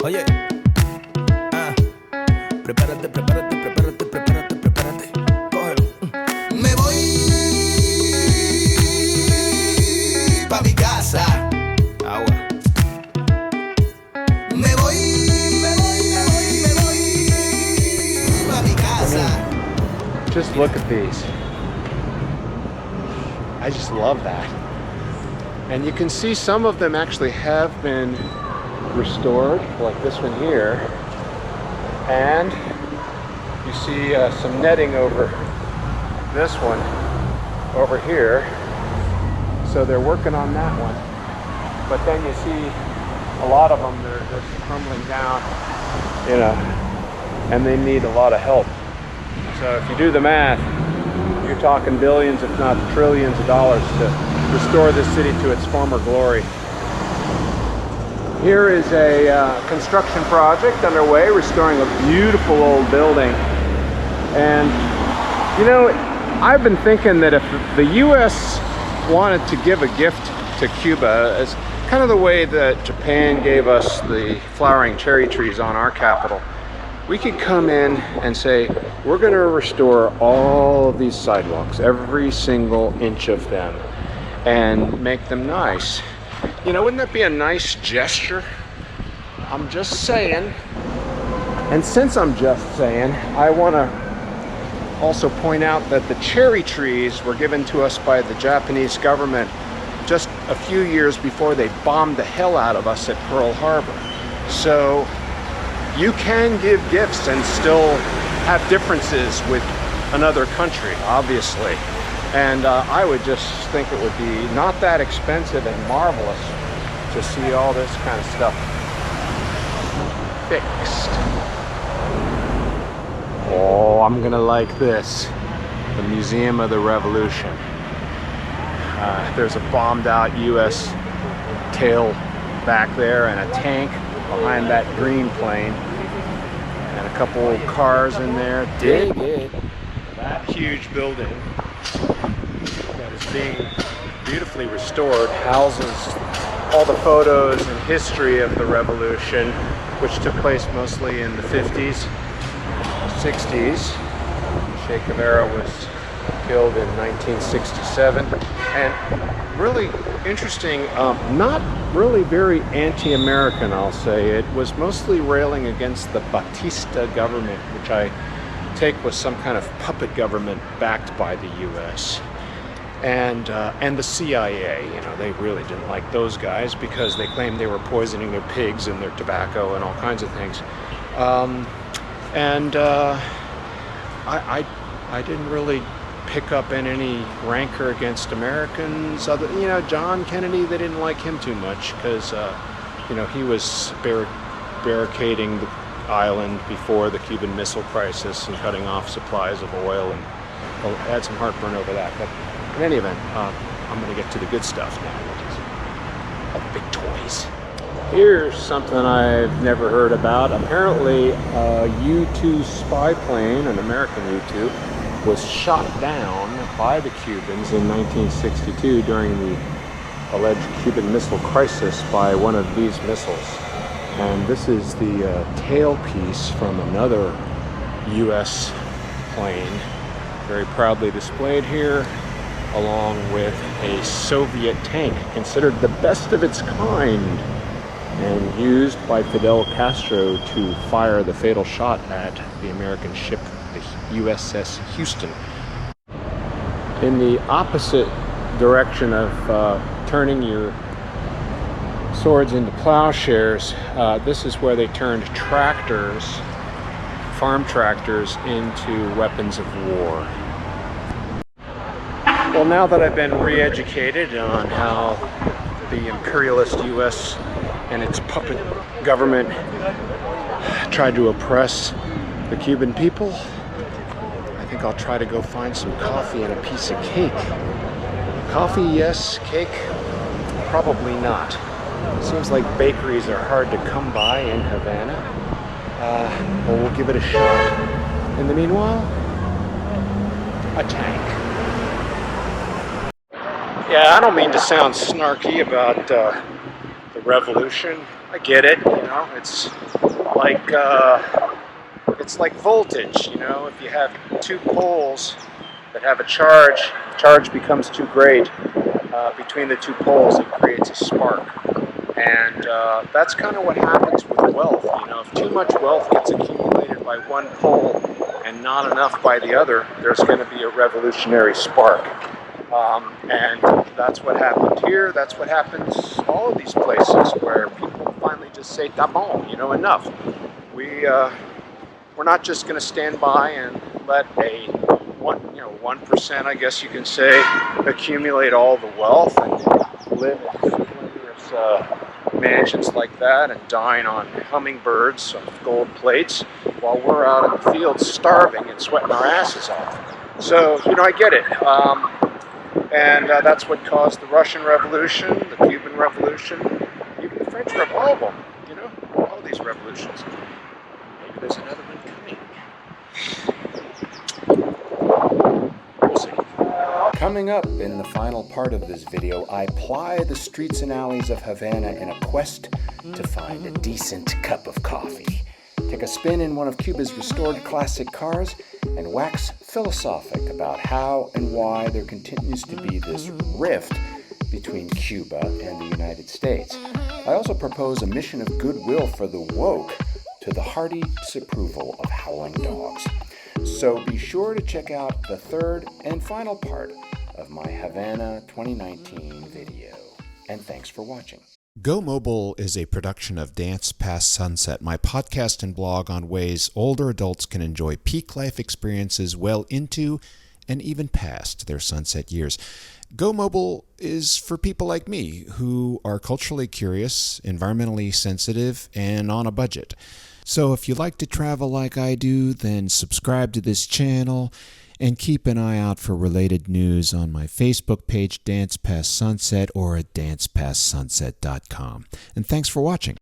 Oye, prepárate, prepárate, prepárate, prepárate, prepárate. Cógelo. Me voy pa' mi casa. Agua. Me voy pa' mi casa. Just look at these. I just love that. And you can see some of them actually have been restored, like this one here. And you see some netting over this one over here. So they're working on that one. But then you see a lot of them, they're just crumbling down, you know, and they need a lot of help. So if you do the math, you're talking billions, if not trillions of dollars to restore this city to its former glory. Here is a construction project underway, restoring a beautiful old building. And, you know, I've been thinking that if the U.S. wanted to give a gift to Cuba, as kind of the way that Japan gave us the flowering cherry trees on our capital, we could come in and say, we're going to restore all of these sidewalks, every single inch of them, and make them nice. You know, wouldn't that be a nice gesture? I'm just saying. And since I'm just saying, I want to also point out that the cherry trees were given to us by the Japanese government just a few years before they bombed the hell out of us at Pearl Harbor. So you can give gifts and still have differences with another country, obviously. And I would just think it would be not that expensive and marvelous to see all this kind of stuff fixed. Oh, I'm gonna like this. The Museum of the Revolution. There's a bombed out US tail back there and a tank behind that green plane. And a couple old cars in there. Dig it. That huge building that is being beautifully restored houses all the photos and history of the revolution, which took place mostly in the 50s, 60s. Che Guevara was killed in 1967. And really interesting, not really very anti-American, I'll say. It was mostly railing against the Batista government, which I take was some kind of puppet government backed by the US. And the CIA, you know, they really didn't like those guys because they claimed they were poisoning their pigs and their tobacco and all kinds of things. I didn't really pick up in any rancor against Americans. Other, you know, John Kennedy, they didn't like him too much because, you know, he was barricading the island before the Cuban Missile Crisis and cutting off supplies of oil, and I had some heartburn over that. But in any event, I'm going to get to the good stuff now, which is all the big toys. Here's something I've never heard about. Apparently, a U-2 spy plane, an American U-2, was shot down by the Cubans in 1962 during the alleged Cuban Missile Crisis by one of these missiles. And this is the tailpiece from another U.S. plane, very proudly displayed here, along with a Soviet tank considered the best of its kind and used by Fidel Castro to fire the fatal shot at the American ship, the USS Houston. In the opposite direction of turning your swords into plowshares, this is where they turned tractors, farm tractors, into weapons of war. Well, now that I've been re-educated on how the imperialist US and its puppet government tried to oppress the Cuban people, I think I'll try to go find some coffee and a piece of cake. Coffee, yes. Cake, probably not. Seems like bakeries are hard to come by in Havana. Well, we'll give it a shot. In the meanwhile, a tank. Yeah, I don't mean to sound snarky about the revolution. I get it, it's like voltage, if you have two poles that have a charge becomes too great between the two poles, it creates a spark. And that's kind of what happens with wealth. If too much wealth gets accumulated by one pole and not enough by the other, there's going to be a revolutionary spark. And that's what happened here. That's what happens all of these places where people finally just say, "C'est bon," enough. We're not just going to stand by and let a 1%, I guess you can say, accumulate all the wealth and live in splendorous mansions like that and dine on hummingbirds on gold plates while we're out in the fields starving and sweating our asses off. So, I get it. And that's what caused the Russian Revolution, the Cuban Revolution, even the French Revolution, all of them, all these revolutions. Maybe there's another one coming. We'll see. Coming up in the final part of this video, I ply the streets and alleys of Havana in a quest to find a decent cup of coffee. Take a spin in one of Cuba's restored classic cars and wax philosophic about how and why there continues to be this rift between Cuba and the United States. I also propose a mission of goodwill for the woke to the hearty disapproval of howling dogs. So be sure to check out the third and final part of my Havana 2019 video. And thanks for watching. Go Mobile is a production of Dance Past Sunset, my podcast and blog on ways older adults can enjoy peak life experiences well into and even past their sunset years. Go Mobile is for people like me who are culturally curious, environmentally sensitive, and on a budget. So if you like to travel like I do, then subscribe to this channel and keep an eye out for related news on my Facebook page, Dance Past Sunset, or at dancepastsunset.com. And thanks for watching.